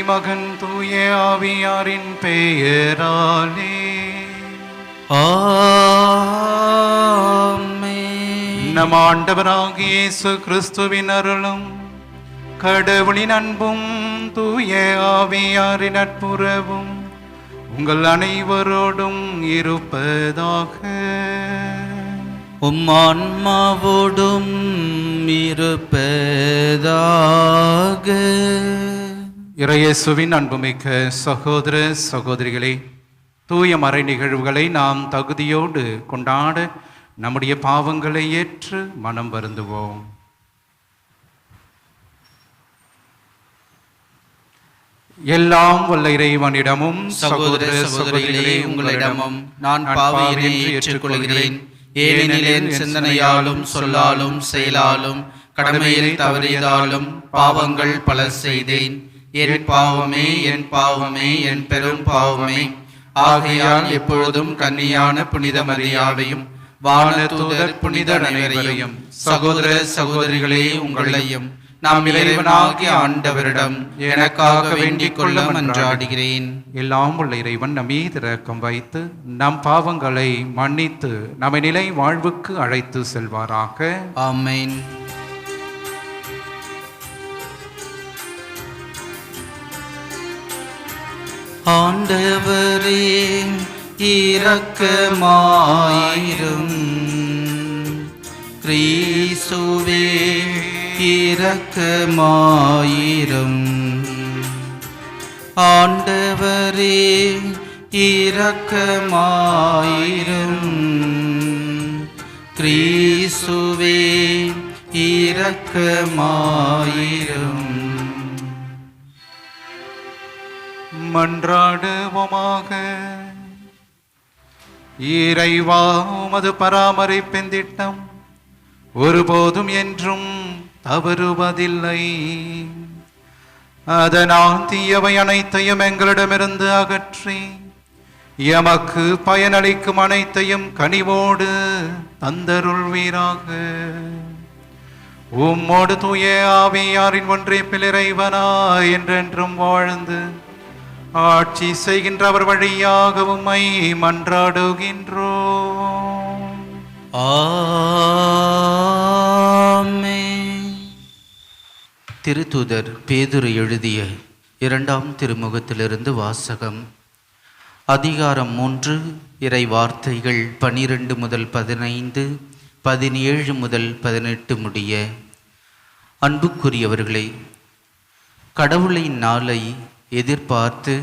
மகன் தூய ஆவியாரின் பெயராலே ஆமென். நம் ஆண்டவராகிய இயேசு கிறிஸ்துவின் அருளும் கடவுளின் அன்பும் தூய ஆவியாரின் நட்புறவும் உங்கள் அனைவரோடும் இருப்பதாக. உம் ஆன்மாவோடும் இருப்பதாக. இறையேசுவின் அன்புமிக்க சகோதர சகோதரிகளே, தூய மறை நிகழ்வுகளை நாம் தகுதியோடு கொண்டாட நம்முடைய பாவங்களை ஏற்று மனம் வருந்துவோம். எல்லாம் வல்ல இறைவனிடமும் சகோதர சகோதரிகளே, உங்களிடமும் நான் பாவியை ஏற்றுக்கொள்கிறேன். ஏனெனில் என் சிந்தனையாலும் சொல்லாலும் செயலாலும் கடமையில் தவறியதாலும் பாவங்கள் பல செய்தேன். என் பாவமே, என் பாவமே, என் பெரும் பாவமே. ஆகையால் எப்பொழுதும் கன்னியான புனித மரியாவையும் வானதூதர் புனிதர் அனைவரையும் சகோதர சகோதரிகளே உங்களையும் நாம் இறைவனாகிய ஆண்டவரிடம் எனக்காக வேண்டிக் கொள்ள மன்றாடுகிறேன். எல்லாம் உள்ள இறைவன் நம் மீது இரக்கம் வைத்து நம் பாவங்களை மன்னித்து நம்மை நிலை வாழ்வுக்கு அழைத்து செல்வாராக. ஆமென். ஆண்டவரே இரக்கமாயிரும். கிறிஸ்துவே இரக்கமாயிரும். ஆண்டவரே இரக்கமாயிரும். கிறிஸ்துவே இரக்கமாயிரும். மன்றாடுவோமாக. இறைவா, உமது பராமரிப்பின் திட்டம் ஒருபோதும் என்றும் தவறுவதில்லை. அதனால் தீயவை அனைத்தையும் எங்களிடமிருந்து அகற்றி எமக்கு பயனளிக்கும் அனைத்தையும் கனிவோடு தந்தருள்வீராக. உம்மோடு தூய ஆவியாரின் ஒன்றிப்பில் இறைவனாய் என்றென்றும் வாழ்ந்து ஆட்சி செய்கின்ற அவர் வழியாக உம்மை மன்றாடுகின்றோம். ஆமென். திருத்தூதர் பேதுரு எழுதிய 2ஆம் திருமுகத்திலிருந்து வாசகம். அதிகாரம் 3, இறை வார்த்தைகள் 12 முதல் 15, 17 முதல் 18 முடிய. அன்புக்குரியவர்களே, கடவுளின் நாளை எதிர்பார்த்து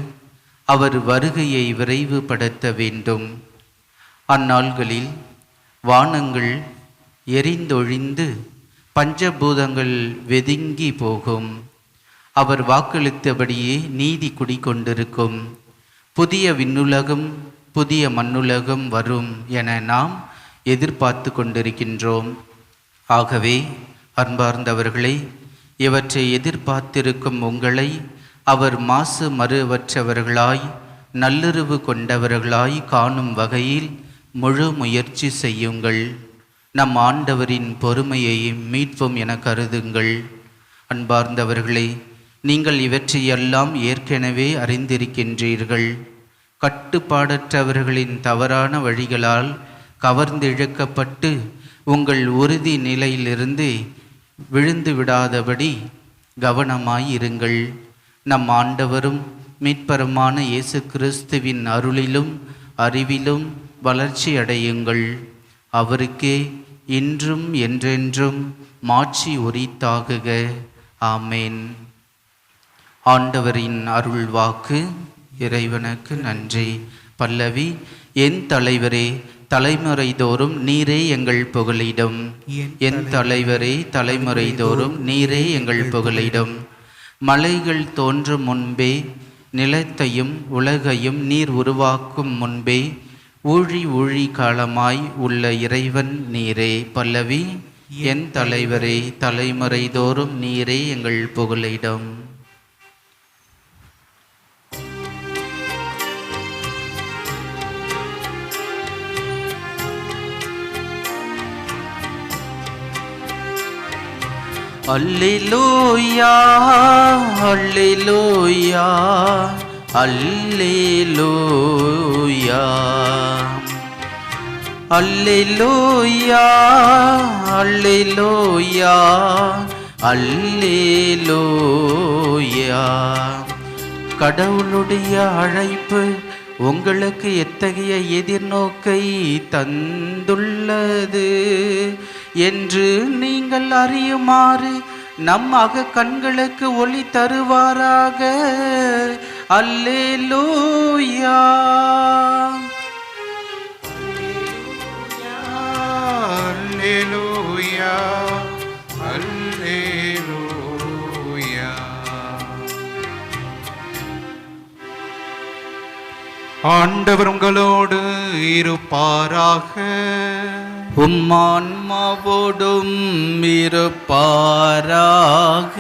அவர் வருகையை விரைவுபடுத்த வேண்டும். அந்நாள்களில் வானங்கள் எரிந்தொழிந்து பஞ்சபூதங்கள் வெதுங்கி போகும். அவர் வாக்களித்தபடியே நீதி குடிகொண்டிருக்கும். புதிய விண்ணுலகம் புதிய மண்ணுலகம் வரும் என நாம் எதிர்பார்த்து கொண்டிருக்கின்றோம். ஆகவே அன்பார்ந்தவர்களே, இவற்றை எதிர்பார்த்திருக்கும் உங்களை அவர் மாசு மறுவற்றவர்களாய் நல்லுறவு கொண்டவர்களாய் காணும் வகையில் முழு முயற்சி செய்யுங்கள். நம் ஆண்டவரின் பொறுமையையும் மீட்பும் என கருதுங்கள். அன்பார்ந்தவர்களே, நீங்கள் இவற்றையெல்லாம் ஏற்கனவே அறிந்திருக்கின்றீர்கள். கட்டுப்பாடற்றவர்களின் தவறான வழிகளால் கவர்ந்திழுக்கப்பட்டு உங்கள் உறுதி நிலையிலிருந்து விழுந்து விடாதபடி கவனமாயிருங்கள். நம் ஆண்டவரும் மீட்பருமான இயேசு கிறிஸ்துவின் அருளிலும் அறிவிலும் வளர்ச்சி அடையுங்கள். அவருக்கே இன்றும் என்றென்றும் மாட்சி உரித்தாகுக. ஆமேன். ஆண்டவரின் அருள் வாக்கு. இறைவனுக்கு நன்றி. பல்லவி. என் தலைவரே, தலைமுறை தோறும் நீரே எங்கள் புகலிடம். என் தலைவரே, தலைமுறை தோறும் நீரே எங்கள் புகலிடம். மலைகள் தோன்றும் முன்பே, நிலத்தையும் உலகையும் நீர் உருவாக்கும் முன்பே, ஊழி ஊழி காலமாய் உள்ள இறைவன் நீரே. பல்லவி. என் தலைவரே, தலைமுறை தோறும் நீரே எங்கள் புகலிடம். அல்லேலூயா அல்லேலூயா அல்லேலூயா அல்லேலூயா அல்லேலூயா அல்லேலூயா. கடவுளுடைய அழைப்பு உங்களுக்கு எத்தகைய எதிர்நோக்கை தந்துள்ளது என்று நீங்கள் அறியுமாறு நம் அகக்கண்களுக்கு ஒளி தருவாராக. அல்லேலூயா அல்லேலூயா அல்லேலூயா. ஆண்டவர் உங்களோடு இருப்பாராக. உம்மான்மாவோடும் இருப்பாராக.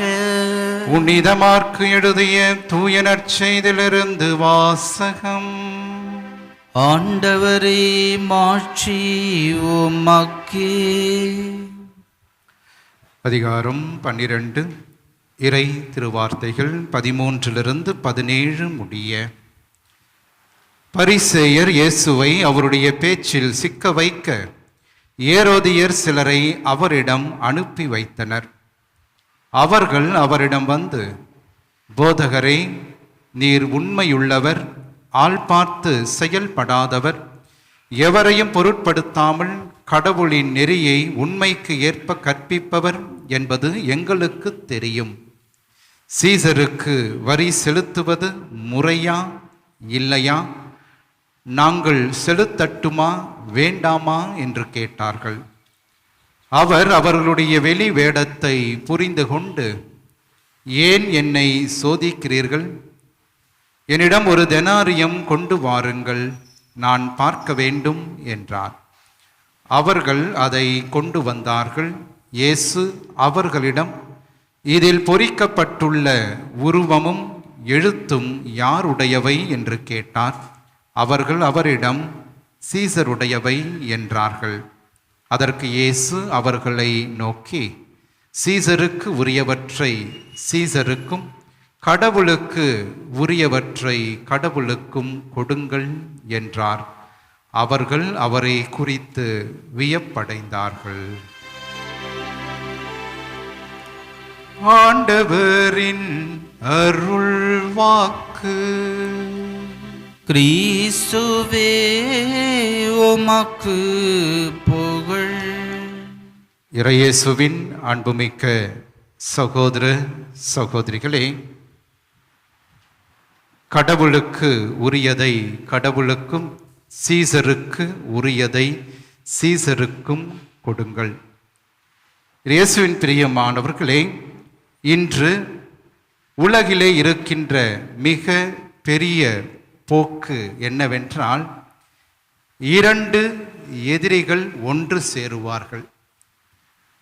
புனித மாற்கு எழுதிய தூய நற்செய்தியிலிருந்து வாசகம். ஆண்டவரே மாட்சி உமக்கே. அதிகாரம் 12 இறை திருவார்த்தைகள் 13 17 முடிய. பரிசேயர் இயேசுவை அவருடைய பேச்சில் சிக்க வைக்க ஏரோதியர் சிலரை அவரிடம் அனுப்பி வைத்தனர். அவர்கள் அவரிடம் வந்து, போதகரே, நீர் உண்மையுள்ளவர், ஆள் பார்த்து செயல்படாதவர், எவரையும் பொருட்படுத்தாமல் கடவுளின் நெறியை உண்மைக்கு ஏற்ப கற்பிப்பவர் என்பது எங்களுக்கு தெரியும். சீசருக்கு வரி செலுத்துவது முறையா இல்லையா? நாங்கள் செலுத்தட்டுமா வேண்டாமா என்று கேட்டார்கள். அவர் அவர்களுடைய வெளி வேடத்தை புரிந்து கொண்டு, ஏன் என்னை சோதிக்கிறீர்கள்? என்னிடம் ஒரு தெனாரியம் கொண்டு வாருங்கள், நான் பார்க்க வேண்டும் என்றார். அவர்கள் அதை கொண்டு வந்தார்கள். இயேசு அவர்களிடம், இதில் பொறிக்கப்பட்டுள்ள உருவமும் எழுத்தும் யாருடையவை என்று கேட்டார். அவர்கள் அவரிடம், சீசருடையவை என்றார்கள். அதற்கு இயேசு அவர்களை நோக்கி, சீசருக்கு உரியவற்றை சீசருக்கும் கடவுளுக்கு உரியவற்றை கடவுளுக்கும் கொடுங்கள் என்றார். அவர்கள் அவரை குறித்து வியப்படைந்தார்கள். ஆண்டவரின் அருள்வாக்கு. கிறிஸ்துவே உமக்கு புகழ். இறையேசுவின் அன்புமிக்க சகோதர சகோதரிகளே, கடவுளுக்கு உரியதை கடவுளுக்கும் சீசருக்கு உரியதை சீசருக்கும் கொடுங்கள். இயேசுவின் பிரியமானவர்களே, இன்று உலகிலே இருக்கின்ற மிக பெரிய போக்கு என்னவென்றால், 2 எதிரிகள் ஒன்று சேருவார்கள்.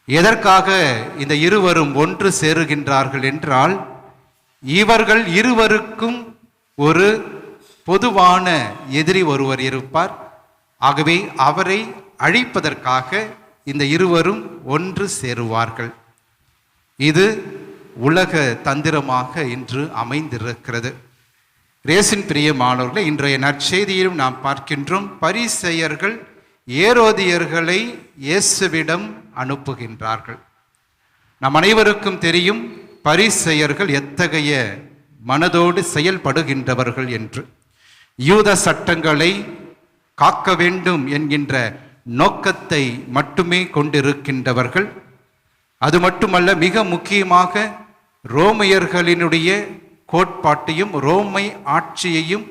எதற்காக இந்த இருவரும் ஒன்று சேருகின்றார்கள் என்றால், இவர்கள் இருவருக்கும் ஒரு பொதுவான எதிரி ஒருவர் இருப்பார். ஆகவே அவரை அழிப்பதற்காக இந்த இருவரும் ஒன்று சேருவார்கள். இது உலக தந்திரமாக இன்று அமைந்திருக்கிறது. இயேசுவின் பிரியமானவர்களே, இன்றைய நற்செய்தியிலும் நாம் பார்க்கின்றோம், பரிசேயர்கள் ஏரோதியர்களை இயேசுவிடம் அனுப்புகின்றார்கள். நம் அனைவருக்கும் தெரியும் பரிசேயர்கள் எத்தகைய மனதோடு செயல்படுகின்றவர்கள் என்று. யூத சட்டங்களை காக்க வேண்டும் என்கின்ற நோக்கத்தை மட்டுமே கொண்டிருக்கின்றவர்கள். அது மட்டுமல்ல, மிக முக்கியமாக ரோமையர்களினுடைய கோட்பாட்டையும் ரோமை ஆட்சியையும்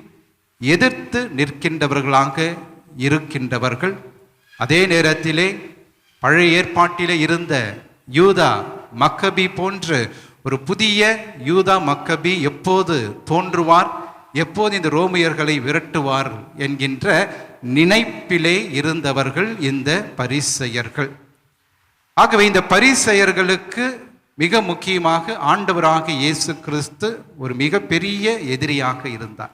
எதிர்த்து நிற்கின்றவர்களாக இருக்கின்றவர்கள். அதே நேரத்திலே பழைய ஏற்பாட்டிலே இருந்த யூதா மக்கபி போன்று ஒரு புதிய யூதா மக்கபி எப்போது தோன்றுவார், எப்போது இந்த ரோமையர்களை விரட்டுவார் என்கின்ற நினைப்பிலே இருந்தவர்கள் இந்த பரிசேயர்கள். ஆகவே இந்த பரிசேயர்களுக்கு மிக முக்கியமாக ஆண்டவராக இயேசு கிறிஸ்து ஒரு மிகப்பெரிய எதிரியாக இருந்தார்.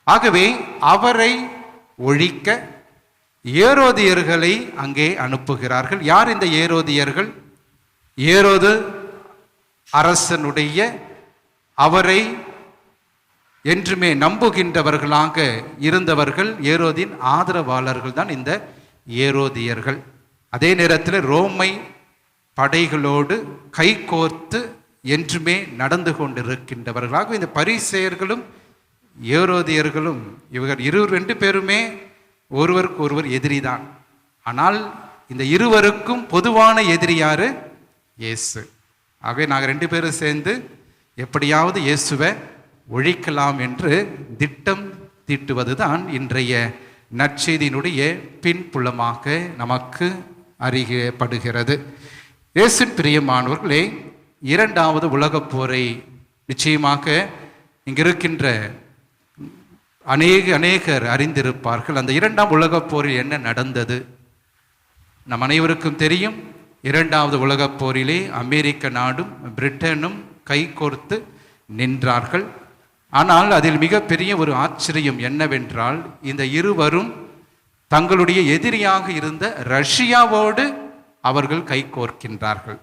ஆகவே அவரை ஒழிக்க ஏரோதியர்களை அங்கே அனுப்புகிறார்கள். யார் இந்த ஏரோதியர்கள்? ஏரோது அரசனுடைய அவரை என்றுமே நம்புகின்றவர்களாக இருந்தவர்கள் ஏரோதின் ஆதரவாளர்கள் தான் இந்த ஏரோதியர்கள். அதே நேரத்தில் ரோமை படைகளோடு கைகோர்த்து என்றுமே நடந்து கொண்டிருக்கின்றவர்களாக இந்த பரிசேயர்களும் ஏரோதியர்களும் இவர்கள் ரெண்டு பேருமே ஒருவருக்கு ஒருவர் எதிரிதான். ஆனால் இந்த இருவருக்கும் பொதுவான எதிரி யாரு? இயேசு. ஆகவே நாங்கள் ரெண்டு பேரும் சேர்ந்து எப்படியாவது இயேசுவை ஒழிக்கலாம் என்று திட்டம் தீட்டுவது தான் இன்றைய நற்செய்தியினுடைய பின்புலமாக நமக்கு அறியப்படுகிறது. இயேசுவின் பிரியமானவர்களே, இரண்டாவது உலகப் போரை நிச்சயமாக இங்கிருக்கின்ற அநேகர் அறிந்திருப்பார்கள். அந்த இரண்டாம் உலகப் போரில் என்ன நடந்தது நம் அனைவருக்கும் தெரியும். இரண்டாவது உலகப் போரிலே அமெரிக்க நாடும் பிரிட்டனும் கைகோர்த்து நின்றார்கள். ஆனால் அதில் மிகப்பெரிய ஒரு ஆச்சரியம் என்னவென்றால், இந்த இருவரும் தங்களுடைய எதிரியாக இருந்த ரஷ்யாவோடு அவர்கள் கைகோர்க்கின்றார்கள்.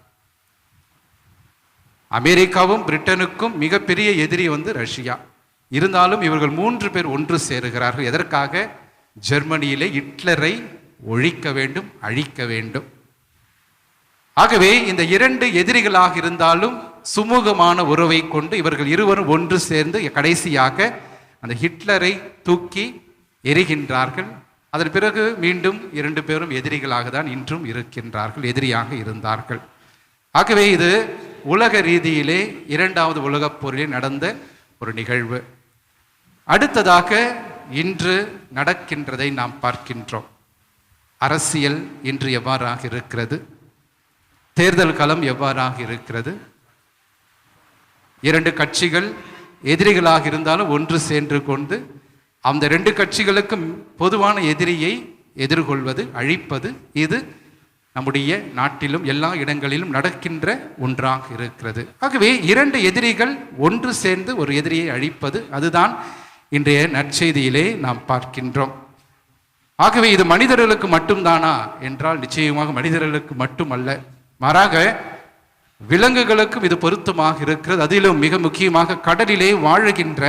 அமெரிக்காவும் பிரிட்டனுக்கும் மிகப்பெரிய எதிரி ரஷ்யா. இருந்தாலும் இவர்கள் 3 பேர் ஒன்று சேருகிறார்கள். எதற்காக? ஜெர்மனியிலே ஹிட்லரை ஒழிக்க வேண்டும், அழிக்க வேண்டும். ஆகவே இந்த 2 எதிரிகளாக இருந்தாலும் சுமூகமான உறவை கொண்டு இவர்கள் இருவரும் ஒன்று சேர்ந்து கடைசியாக அந்த ஹிட்லரை தூக்கி எறிகின்றார்கள். அதன் பிறகு மீண்டும் 2 பேரும் எதிரிகளாக தான் இன்றும் இருக்கின்றார்கள், எதிரியாக இருந்தார்கள். ஆகவே இது உலக ரீதியிலே இரண்டாவது உலகப் போரிலே நடந்த ஒரு நிகழ்வு. அடுத்ததாக இன்று நடக்கின்றதை நாம் பார்க்கின்றோம். அரசியல் இன்று எவ்வாறாக இருக்கிறது? தேர்தல் களம் எவ்வாறாக இருக்கிறது? 2 கட்சிகள் எதிரிகளாக இருந்தாலும் ஒன்று சேர்ந்து கொண்டு அந்த 2 கட்சிகளுக்கும் பொதுவான எதிரியை எதிர்கொள்வது, அழிப்பது, இது நம்முடைய நாட்டிலும் எல்லா இடங்களிலும் நடக்கின்ற ஒன்றாக இருக்கிறது. ஆகவே 2 எதிரிகள் ஒன்று சேர்ந்து ஒரு எதிரியை அழிப்பது, அதுதான் இன்றைய நற்செய்தியிலே நாம் பார்க்கின்றோம். ஆகவே இது மனிதர்களுக்கு மட்டும்தானா என்றால் நிச்சயமாக மனிதர்களுக்கு மட்டுமல்ல, மாறாக விலங்குகளுக்கும் இது பொருத்தமாக இருக்கிறது. அதிலும் மிக முக்கியமாக கடலிலே வாழுகின்ற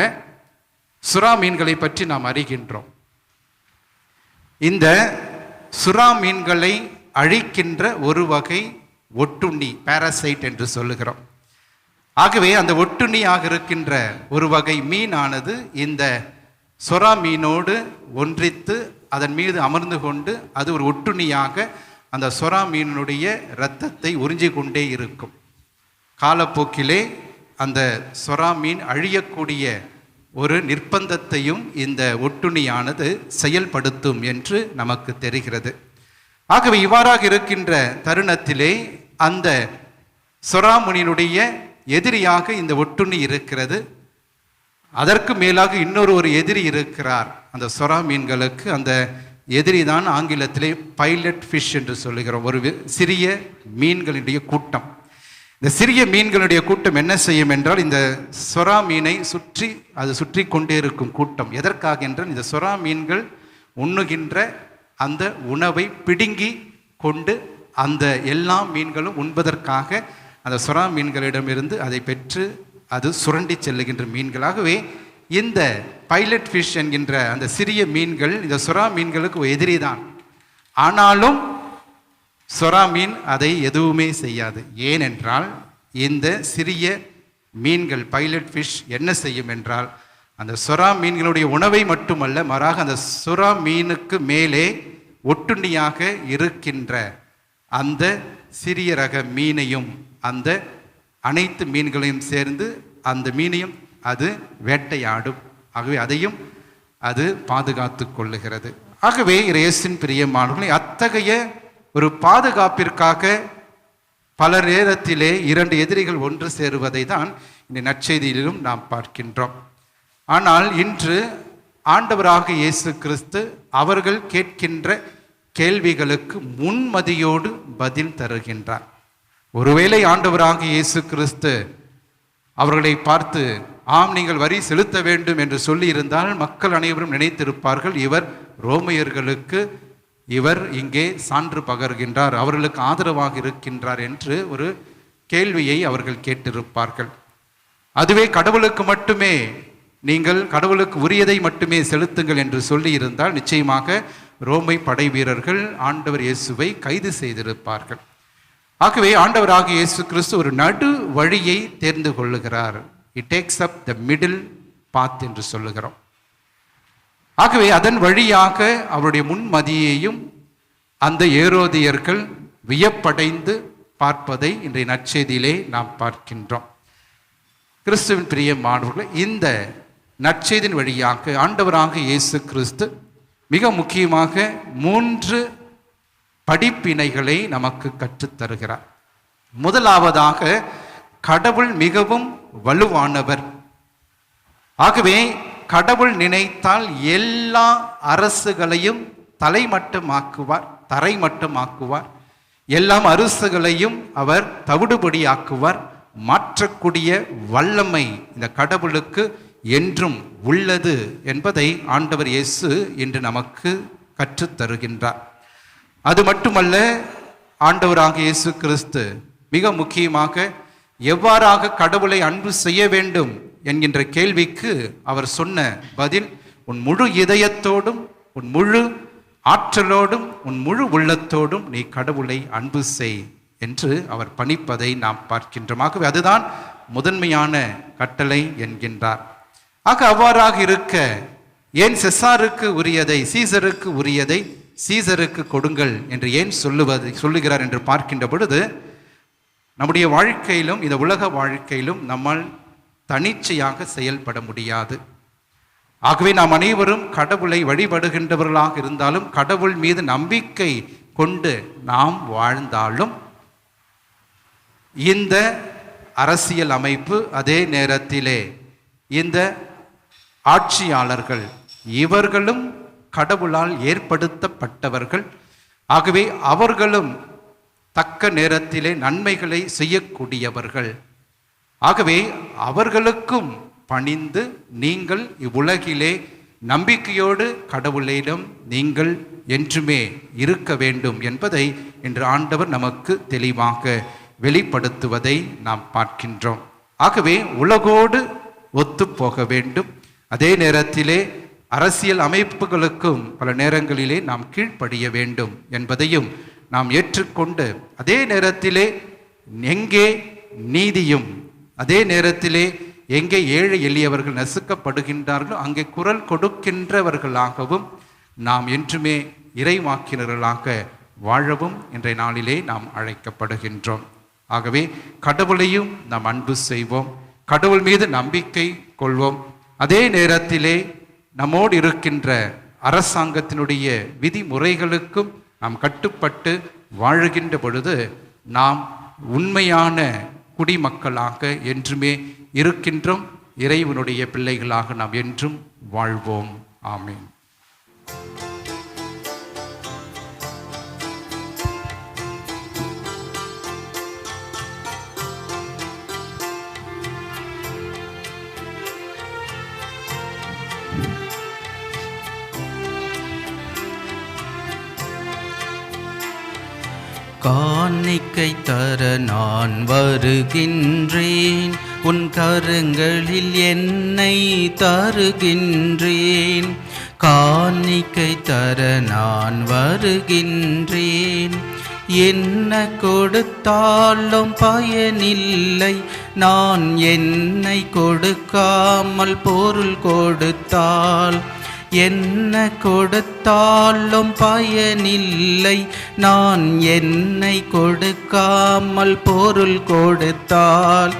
சுறா மீன்களை பற்றி நாம் அறிகின்றோம். இந்த சுறா மீன்களை அழிக்கின்ற ஒரு வகை ஒட்டுண்ணி, பாராசைட் என்று சொல்லுகிறோம். ஆகவே அந்த ஒட்டுண்ணியாக இருக்கின்ற ஒரு வகை மீனானது இந்த சுறா மீனோடு ஒன்றித்து அதன் மீது அமர்ந்து கொண்டு அது ஒரு ஒட்டுண்ணியாக அந்த சுறா மீனுடைய இரத்தத்தை உறிஞ்சி கொண்டே இருக்கும். காலப்போக்கிலே அந்த சுறா மீன் அழியக்கூடிய ஒரு நிர்பந்தத்தையும் இந்த ஒட்டுண்ணியானது செயல்படுத்தும் என்று நமக்கு தெரிகிறது. ஆகவே இவ்வாறாக இருக்கின்ற தருணத்திலே அந்த சுறா மீனினுடைய எதிரியாக இந்த ஒட்டுண்ணி இருக்கிறது. அதற்கு மேலாக இன்னொரு எதிரி இருக்கிறார் அந்த சுறா மீன்களுக்கு. அந்த எதிரி தான் ஆங்கிலத்திலே பைலட் ஃபிஷ் என்று சொல்லுகிறோம். ஒரு சிறிய மீன்களுடைய கூட்டம். இந்த சிறிய மீன்களுடைய கூட்டம் என்ன செய்யும் என்றால், இந்த சுறா மீனை சுற்றி கொண்டே இருக்கும் கூட்டம். எதற்காக என்றால், இந்த சுறா மீன்கள் உண்ணுகின்ற அந்த உணவை பிடுங்கி கொண்டு அந்த எல்லா மீன்களும் உண்பதற்காக அந்த சுறா மீன்களிடமிருந்து அதை பெற்று அது சுரண்டி செல்லுகின்ற மீன்களாகவே இந்த பைலட் ஃபிஷ் என்கின்ற அந்த சிறிய மீன்கள் இந்த சுறா மீன்களுக்கு எதிரி தான். ஆனாலும் சுறா மீன் அதை எதுவுமே செய்யாது. ஏனென்றால் இந்த சிறிய மீன்கள் பைலட் ஃபிஷ் என்ன செய்யும் என்றால், அந்த சுறா மீன்களுடைய உணவை மட்டுமல்ல, மாறாக அந்த சுறா மீனுக்கு மேலே ஒட்டுண்ணியாக இருக்கின்ற அந்த சிறிய ரக மீனையும் அந்த அனைத்து மீன்களையும் சேர்ந்து அந்த மீனையும் அது வேட்டையாடும். ஆகவே அதையும் அது பாதுகாத்து கொள்ளுகிறது. ஆகவே இயேசுவின் பிரியமானவர்களே, அத்தகைய ஒரு பாதுகாப்பிற்காக பல நேரத்திலே 2 எதிரிகள் ஒன்று சேருவதை தான் இந்த நற்செய்தியிலும் நாம் பார்க்கின்றோம். ஆனால் இன்று ஆண்டவராக இயேசு கிறிஸ்து அவர்கள் கேட்கின்ற கேள்விகளுக்கு முன்மதியோடு பதில் தருகின்றார். ஒருவேளை ஆண்டவராக இயேசு கிறிஸ்து அவர்களை பார்த்து, ஆம் நீங்கள் வரி செலுத்த வேண்டும் என்று சொல்லி இருந்தால் மக்கள் அனைவரும் நினைத்திருப்பார்கள், இவர் ரோமையர்களுக்கு இவர் இங்கே சான்று பகர்கின்றார், அவர்களுக்கு ஆதரவாக இருக்கின்றார் என்று ஒரு கேள்வியை அவர்கள் கேட்டிருப்பார்கள். அதுவே கடவுளுக்கு மட்டுமே, நீங்கள் கடவுளுக்கு உரியதை மட்டுமே செலுத்துங்கள் என்று சொல்லி இருந்தால் நிச்சயமாக ரோமை படை வீரர்கள் ஆண்டவர் இயேசுவை கைது செய்திருப்பார்கள். ஆகவே ஆண்டவராகிய இயேசு கிறிஸ்து ஒரு நடு வழியை தேர்ந்து கொள்ளுகிறார். It takes up the middle path என்று சொல்லுகிறோம். ஆகவே அதன் வழியாக அவருடைய முன்மதியையும் அந்த ஏரோதியர்கள் வியப்படைந்து பார்ப்பதை இன்றைய நற்செய்தியிலே நாம் பார்க்கின்றோம். கிறிஸ்துவின் பிரியமானவர்களே, இந்த நற்செய்தியின் வழியாக ஆண்டவராக இயேசு கிறிஸ்து மிக முக்கியமாக 3 படிப்பினைகளை நமக்கு கற்றுத்தருகிறார். முதலாவதாக, கடவுள் மிகவும் வலுவானவர். ஆகவே கடவுள் நினைத்தால் எல்லா அரசுகளையும் தரைமட்டமாக்குவார். எல்லா அரசுகளையும் அவர் தவிடுபடியாக்குவார். மாற்றக்கூடிய வல்லமை இந்த கடவுளுக்கு என்றும் உள்ளது என்பதை ஆண்டவர் இயேசு இன்று நமக்கு கற்றுத்தருகின்றார். அது மட்டுமல்ல, ஆண்டவராக இயேசு கிறிஸ்து மிக முக்கியமாக எவ்வாறாக கடவுளை அன்பு செய்ய வேண்டும் என்கின்ற கேள்விக்கு அவர் சொன்ன பதில், உன் முழு இதயத்தோடும், உன் முழு ஆற்றலோடும், உன் முழு உள்ளத்தோடும் நீ கடவுளை அன்பு செய் என்று அவர் பணிப்பதை நாம் பார்க்கின்றோம். ஆகவே அதுதான் முதன்மையான கட்டளை என்கின்றார். ஆக அவ்வாறாக இருக்க, ஏன் சீசருக்கு உரியதை சீசருக்கு கொடுங்கள் என்று ஏன் சொல்லுகிறார் என்று பார்க்கின்ற பொழுது, நம்முடைய வாழ்க்கையிலும் இந்த உலக வாழ்க்கையிலும் நம்மால் தனிச்சையாக செயல்பட முடியாது. ஆகவே நாம் அனைவரும் கடவுளை வழிபடுகின்றவர்களாக இருந்தாலும், கடவுள் மீது நம்பிக்கை கொண்டு நாம் வாழ்ந்தாலும், இந்த அரசியல் அமைப்பு, அதே நேரத்திலே இந்த ஆட்சியாளர்கள், இவர்களும் கடவுளால் ஏற்படுத்தப்பட்டவர்கள். ஆகவே அவர்களும் தக்க நேரத்திலே நன்மைகளை செய்யக்கூடியவர்கள். ஆகவே அவர்களுக்கும் பணிந்து நீங்கள் இவ்வுலகிலே நம்பிக்கையோடு கடவுளிடம் நீங்கள் என்றுமே இருக்க வேண்டும் என்பதை இன்று ஆண்டவர் நமக்கு தெளிவாக வெளிப்படுத்துவதை நாம் பார்க்கின்றோம். ஆகவே உலகோடு ஒத்து போக வேண்டும். அதே நேரத்திலே அரசியல் அமைப்புகளுக்கும் பல நேரங்களிலே நாம் கீழ்ப்படிய வேண்டும் என்பதையும் நாம் ஏற்றுக்கொண்டு, அதே நேரத்திலே எங்கே நீதியும், அதே நேரத்திலே எங்கே ஏழை எளியவர்கள் நசுக்கப்படுகின்றார்களோ அங்கே குரல் கொடுக்கின்றவர்களாகவும் நாம் என்றுமே இறைவாக்கினர்களாக வாழவும் இன்றைய நாளிலே நாம் அழைக்கப்படுகின்றோம். ஆகவே கடவுளையும் நாம் அன்பு செய்வோம், கடவுள் மீது நம்பிக்கை கொள்வோம். அதே நேரத்திலே நம்மோடு இருக்கின்ற அரசாங்கத்தினுடைய விதிமுறைகளுக்கும் நாம் கட்டுப்பட்டு வாழுகின்ற பொழுது நாம் உண்மையான குடிமக்களாக என்றுமே இருக்கின்றோம். இறைவனுடைய பிள்ளைகளாக நாம் என்றும் வாழ்வோம். ஆமீன். காணிக்கை தர நான் வருகின்றேன், உன் கரங்களில் என்னை தருகின்றேன். காணிக்கை தர நான் வருகின்றேன், என்ன கொடுத்தாலும் பயனில்லை. நான் என்னை கொடுக்காமல் பொருள் கொடுத்தால், என்ன கொடுத்தாலும் பயனில்லை. நான் என்னை கொடுக்காமல் பொருள் கொடுத்தால்,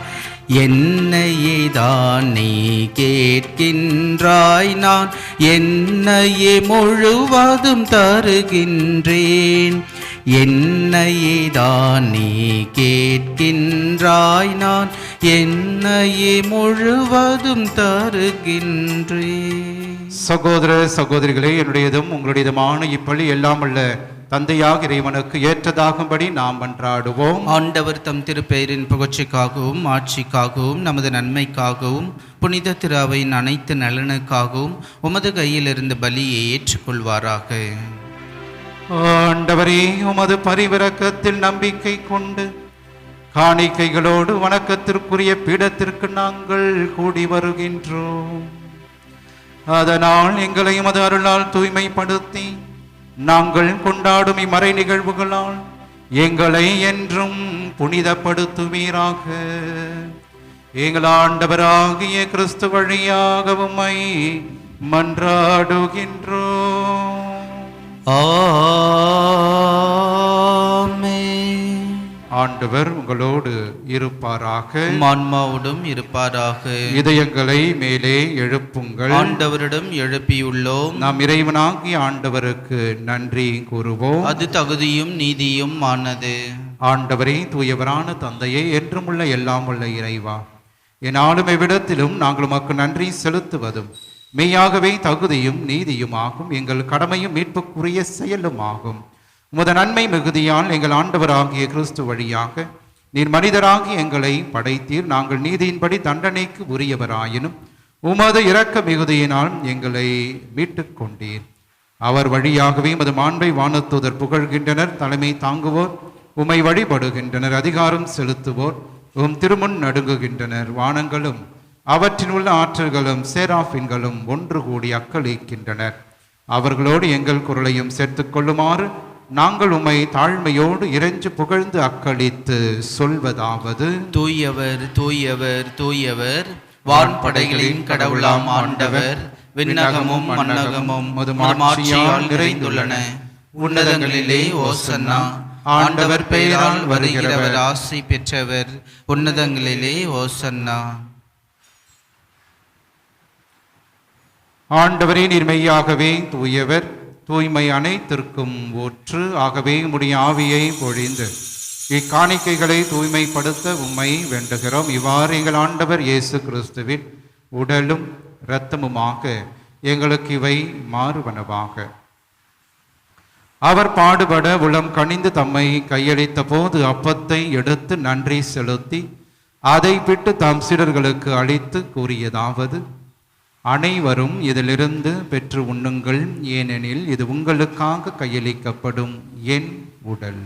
என்னையே தான் நீ கேட்கின்றாய், நான் என்னையே முழுவதும் தருகின்றேன். என்னையே தான் நீ கேட்கின்றாய், நான் என்னையே முழுவதும் தருகின்றேன். சகோதர சகோதரிகளே, என்னுடையதும் உங்களுடையதுமான இப்பள்ளி எல்லாம் உள்ள தந்தையாக இறைவனுக்கு ஏற்றதாகும்படி நாம் மன்றாடுவோம். ஆண்டவர் தம் திருப்பெயரின் புகழ்ச்சிக்காகவும் ஆட்சிக்காகவும் நமது நன்மைக்காகவும் புனித திரு அவையின் அனைத்து நலனுக்காகவும் உமது கையிலிருந்து பலியை ஏற்றுக்கொள்வாராக. ஆண்டவரே, உமது பரிவிரக்கத்தில் நம்பிக்கை கொண்டு காணிக்கைகளோடு வணக்கத்திற்குரிய பீடத்திற்கு நாங்கள் கூடி வருகின்றோம். அதனால் எங்களையும் அது அருளால் தூய்மைப்படுத்தி நாங்கள் கொண்டாடும் இம்மறை நிகழ்வுகளால் எங்களை என்றும் புனிதப்படுத்துவீராக. எங்கள் ஆண்டவராகிய கிறிஸ்து வழியாக உம்மை மன்றாடுகின்றோம். ஆமென். ஆண்டவர் உங்களோடு இருப்பாராக. ஆன்மாவோடும் இருப்பாராக. இதயங்களை மேலே எழுப்புங்கள். ஆண்டவரிடம் எழுப்பியுள்ளோம். நாம் இறைவனாகிய ஆண்டவருக்கு நன்றி கூறுவோம். அது தகுதியும் நீதியும் ஆனது. ஆண்டவரே, தூயவரான தந்தையே, என்றும் உள்ள எல்லாம் உள்ள இறைவா, என்னாலும் எவ்விடத்திலும் நாங்கள் உமக்கு நன்றி செலுத்துவதும் மெய்யாகவே தகுதியும் நீதியுமாகும். எங்கள் கடமையும் மீட்புக்குரிய செயலுமாகும். உமது நன்மை மிகுதியால் எங்கள் ஆண்டவராகிய கிறிஸ்து வழியாக நீர் மனிதராகி எங்களை படைத்தீர். நாங்கள் நீதியின்படி தண்டனைக்கு உரியவராயினும் உமது இரக்க மிகுதியினால் எங்களை மீட்டுக் கொண்டீர். அவர் வழியாகவே உமது மாண்பை வானத்தூதர் புகழ்கின்றனர். தலைமை தாங்குவோர் உம்மை வழிபடுகின்றனர். அதிகாரம் செலுத்துவோர் உம் திருமுன் நடுங்குகின்றனர். வானங்களும் அவற்றின் உள்ள ஆற்றல்களும் சேராஃபின்களும் ஒன்று கூடி அக்களிக்கின்றனர். அவர்களோடு எங்கள் குரலையும் சேர்த்துக் கொள்ளுமாறு நாங்கள் உம்மை தாழ்மையோடு இறைஞ்சு புகழ்ந்து அக்களித்து சொல்வதாவது: தூயவர் தூயவர் தூயவர், வான்படைகளின் கடவுளாம் ஆண்டவர். விண்ணகமும் மண்ணகமும் மாட்சியால் நிறைந்துள்ளன. உன்னதங்களிலே ஓசன்னா. ஆண்டவர் பெயரால் வருகிறவர் ஆசி பெற்றவர். உன்னதங்களிலே ஓசன்னா. ஆண்டவரே, நீர் மெய்யாகவே தூயவர், தூய்மை அனைத்திற்கும் ஊற்று. ஆகவே உம்முடைய ஆவியை பொழிந்து இக்காணிக்கைகளை தூய்மைப்படுத்த உம்மை வேண்டுகிறோம். இவ்வாறு எங்கள் ஆண்டவர் இயேசு கிறிஸ்துவின் உடலும் இரத்தமுமாக எங்களுக்கு இவை மாறுவனவாக. அவர் பாடுபட உளம் கனிந்து தம்மை கையளித்த போது அப்பத்தை எடுத்து நன்றி செலுத்தி அதை பிட்டு தம் சீடர்களுக்கு அளித்து கூறியதாவது: அனைவரும் இதிலிருந்து பெற்று உண்ணுங்கள், ஏனெனில் இது உங்களுக்காக கையளிக்கப்படும் என் உடல்.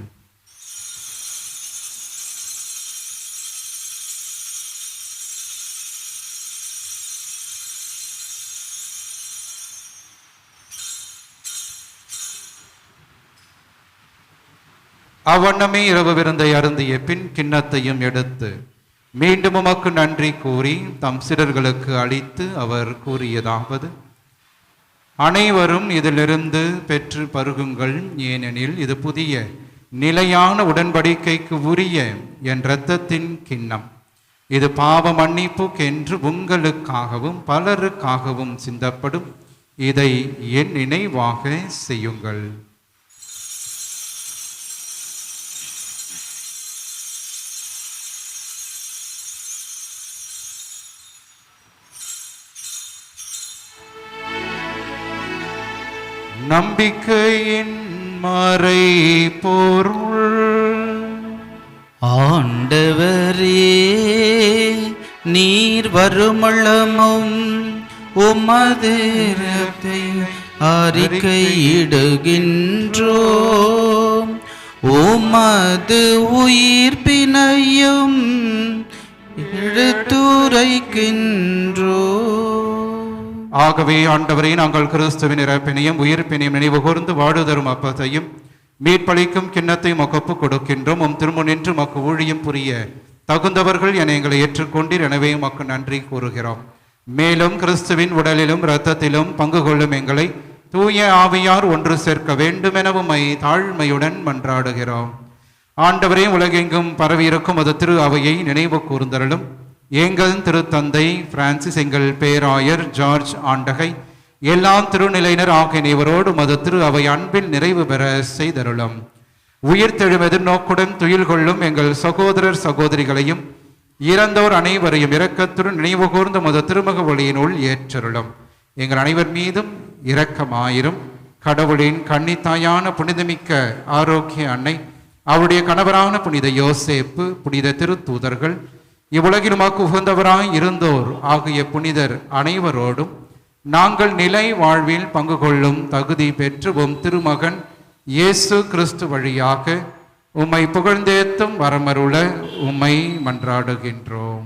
அவ்வண்ணமே இரவு விருந்தை அருந்திய பின் கிண்ணத்தையும் எடுத்து மீண்டும் உமக்கு நன்றி கூறி தம் சீடர்களுக்கு அளித்து அவர் கூறியதாவது: அனைவரும் இதிலிருந்து பெற்று பருகுங்கள், ஏனெனில் இது புதிய நிலையான உடன்படிக்கைக்கு உரிய என் இரத்தத்தின் கிண்ணம். இது பாவ மன்னிப்புக்கென்று உங்களுக்காகவும் பலருக்காகவும் சிந்தப்படும். இதை என் நினைவாக செய்யுங்கள். நம்பிக்கையின் மறை பொருள். ஆண்டவரே, நீர் வருமளமும் உமது இரத்தை அறிக்கையிடுகின்றோம். உமது உயிர்ப்பினையும் எடுத்துரைக்கின்றோம். ஆகவே ஆண்டவரே, நாங்கள் கிறிஸ்துவின் இறப்பினையும் உயிர்ப்பினையும் நினைவு கூர்ந்து வாடு தரும் அப்பத்தையும் மீட்பளிக்கும் கிண்ணத்தையும் ஒப்புக் கொடுக்கின்றோம். உம் திருமுனின்று மக்கு ஊழியம் புரிய தகுந்தவர்கள் என எங்களை ஏற்றுக்கொண்டீர். எனவே உமக்கு நன்றி கூறுகிறோம். மேலும் கிறிஸ்துவின் உடலிலும் இரத்தத்திலும் பங்கு கொள்ளும் எங்களை தூய ஆவியார் ஒன்று சேர்க்க வேண்டும் என உம்மை தாழ்மையுடன் மன்றாடுகிறோம். ஆண்டவரே, உலகெங்கும் பரவியிருக்கும் அது திரு அவையை நினைவு கூர்ந்தருளும். எங்கள் திருத்தந்தை பிரான்சிஸ், எங்கள் பேராயர் ஜார்ஜ் ஆண்டகை, எல்லாம் திருநிலையினர் ஆகிய அனைவரோடு மது திரு அவை அன்பில் நிறைவு பெற செய்தருளும். உயிர்த்தெழும் எதிர்நோக்குடன் துயில் கொள்ளும் எங்கள் சகோதரர் சகோதரிகளையும் இறந்தோர் அனைவரையும் இரக்கத்துடன் நினைவு கூர்ந்த மது திருமுக ஒளியினுள் ஏற்றருளும். எங்கள் அனைவர் மீதும் இரக்கமாயிரும். கடவுளின் கன்னித்தாயான புனிதமிக்க ஆரோக்கிய அன்னை, அவருடைய கணவரான புனித யோசேப்பு, புனித திருத்தூதர்கள், இவ்வுலகில் உமக்கு உகந்தவராய் இருந்தோர் ஆகிய புனிதர் அனைவரோடும் நாங்கள் நிலை வாழ்வில் பங்கு கொள்ளும் தகுதி பெற்று உம் திருமகன் இயேசு கிறிஸ்து வழியாக உம்மை புகழ்ந்தேத்தும் வரமருள உம்மை மன்றாடுகின்றோம்.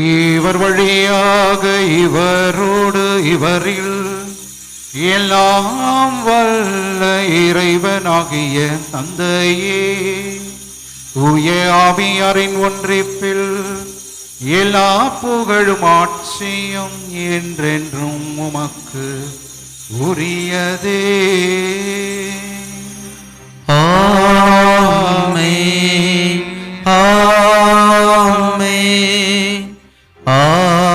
இவர் வழியாக இவரோடு இவரில் எல்லாம் வல்ல இறைவனாகிய தந்தையே, தூய ஆவியாரின் ஒன்றிப்பில் எல்லா புகழும் ஆட்சியும் என்றென்றும் உமக்கு உரியதே. ஆமென், ஆமென், ஆமென்.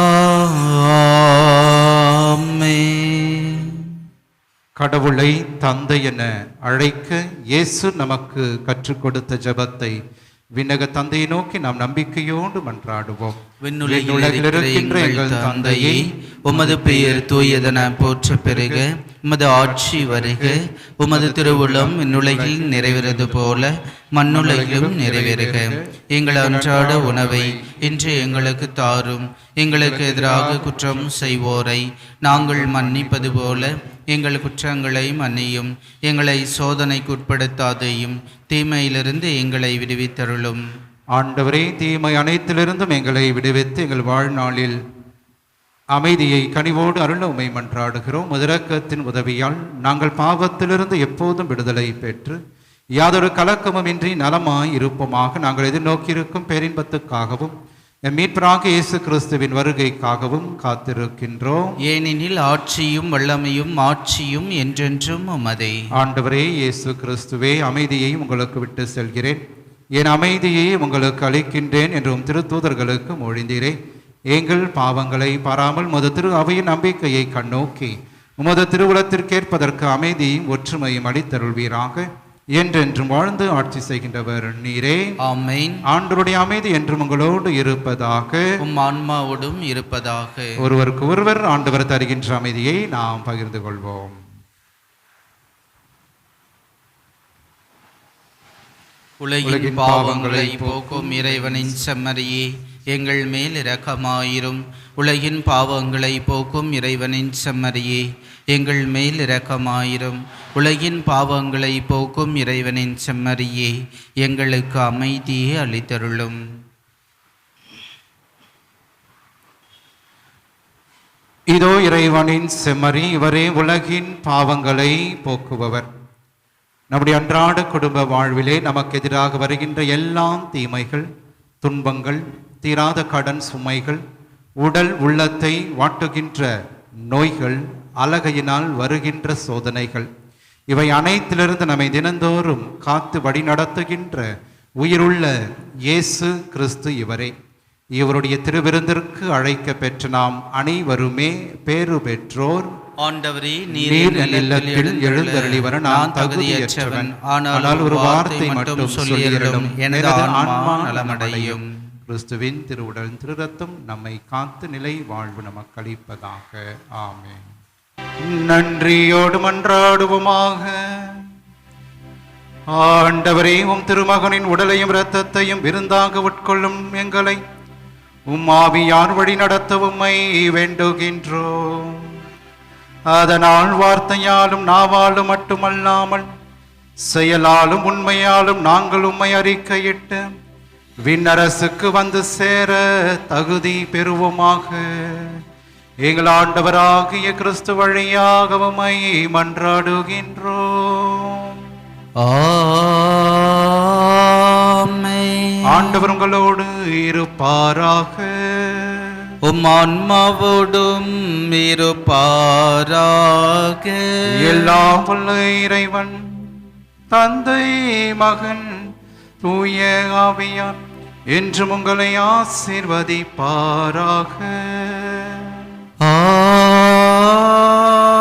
கடவுளை தந்தை என அழைக்க இயேசு நமக்கு கற்றுக் கொடுத்த ஜெபத்தை விண்ணக தந்தையை நோக்கி நாம் நம்பிக்கையோடு மன்றாடுவோம். விண்ணுலகில் இருக்கின்ற எங்கள் தந்தையே, உமது பெயர் தூயதென போற்ற பெறுக, உமது ஆட்சி வருக, உமது திருவுளம் விண்ணுலகில் நிறைவேறது போல மண்ணுலகிலும் நிறைவேறுக. எங்கள் அன்றாட உணவை இன்று எங்களுக்கு தாரும். எங்களுக்கு எதிராக குற்றம் செய்வோரை நாங்கள் மன்னிப்பது போல எங்கள் குற்றங்களை மன்னியும். எங்களை சோதனைக்கு உட்படுத்தாதையும், தீமையிலிருந்து எங்களை விடுவித்தருளும். ஆண்டவரே, தீமை அனைத்திலிருந்தும் எங்களை விடுவித்து எங்கள் வாழ்நாளில் அமைதியை கனிவோடு அருள உம்மை மன்றாடுகிறோம். இரக்கத்தின் உதவியால் நாங்கள் பாவத்திலிருந்து எப்போதும் விடுதலை பெற்று யாதொரு கலக்கமுமின்றி நலமாய் இருப்போமாக. நாங்கள் எதிர்நோக்கியிருக்கும் பேரின்பத்துக்காகவும் எம் மீட்பராகிய இயேசு கிறிஸ்துவின் வருகைக்காகவும் காத்திருக்கின்றோம். ஏனெனில் ஆட்சியும் வல்லமையும் மாட்சியும் என்றென்றும் உமதே. ஆண்டவரே இயேசு கிறிஸ்துவே, அமைதியை உங்களுக்கு விட்டு செல்கிறேன், என் அமைதியை உங்களுக்கு அளிக்கின்றேன் என்றும் திருத்தூதர்களுக்கு மொழிந்தீரே. எங்கள் பாவங்களை பாராமல் உமது திரு அவையின் நம்பிக்கையை கண்ணோக்கி உமது திருவுளத்திற்கேற்பதற்கு அமைதியும் ஒற்றுமையும் அளித்தருள்வீராக. என்றென்றும் வாழ்ந்து ஆட்சி செய்கின்றவர் நீரே. ஆமென். ஆண்டவருடைய அமைதி என்றும் உங்களோடு இருப்பதாக, உம் ஆன்மாவோடும் இருப்பதாக. ஒருவருக்கு ஒருவர் ஆண்டவர் தருகின்ற அமைதியை நாம் பகிர்ந்து கொள்வோம். உலகின் பாவங்களை போக்கும் இறைவனின் செம்மறியே, எங்கள் மேல் இரக்கமாயிரும். உலகின் பாவங்களை போக்கும் இறைவனின் செம்மறியே, எங்கள் மேல் இரக்கமாயிரும். உலகின் பாவங்களை போக்கும் இறைவனின் செம்மறியே, எங்களுக்கு அமைதியை அளித்தருளும். இதோ இறைவனின் செம்மறி, இவரே உலகின் பாவங்களை போக்குபவர். நம்முடைய அன்றாட குடும்ப வாழ்விலே நமக்கு எதிராக வருகின்ற எல்லா தீமைகள், துன்பங்கள், தீராத கடன் சுமைகள், உடல் உள்ளத்தை வாட்டுகின்ற நோய்கள், அலகையினால் வருகின்ற சோதனைகள், இவை அனைத்திலிருந்து நம்மை தினந்தோறும் காத்து வழிநடத்துகின்ற உயிருள்ள இயேசு கிறிஸ்து இவரே. இவருடைய திருவிருந்திற்கு அழைக்க பெற்ற நாம் அனைவருமே பேறு பெற்றோர். ஆண்டவரே, நீர் இல்லத்தில் எழுந்தருளி வர நான் தகுதியற்றவன், ஆனால் ஒரு வார்த்தை மட்டும் சொல்லியருளும், எனது ஆன்மா நலமடையும். கிறிஸ்துவின் திருவுடல் திரு ரத்தம் நம்மை காத்து நிலை வாழ்வு நமக்கு அளிப்பதாக. ஆமென். நன்றியோடு மன்றாடுவோமாக. ஆண்டவரே, உம் திருமகனின் உடலையும் இரத்தத்தையும் விருந்தாக உட்கொள்ளும் எங்களை உம் ஆவியார் வழி நடத்த உம்மை வேண்டுகின்றோம். அதனால் வார்த்தையாலும் நாவாலும் மட்டுமல்லாமல் செயலாலும் உண்மையாலும் நாங்கள் உம்மை அறிக்கையிட்டு விண்ணரசுக்கு வந்து சேர தகுதி பெறுவோமாக. எங்கள் ஆண்டவராகிய கிறிஸ்து வழியாக உம்மை மன்றாடுகின்றோம். ஆமென். ஆண்டவர் உங்களோடு இருப்பாராக. உம் ஆன்மாவோடும் இருப்பாராக. எல்லாம் வல்ல இறைவன் தந்தை, மகன், தூய ஆவியார் என்றும் உங்களை ஆசீர்வதிப்பாராக.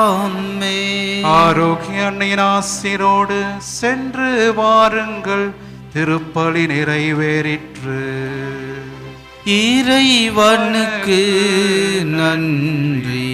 ஆமென். ஆரோக்கிய அன்னையின் ஆசீரோடு சென்று வாருங்கள். திருப்பலி நிறைவேறிற்று. இறைவனுக்கு நன்றி.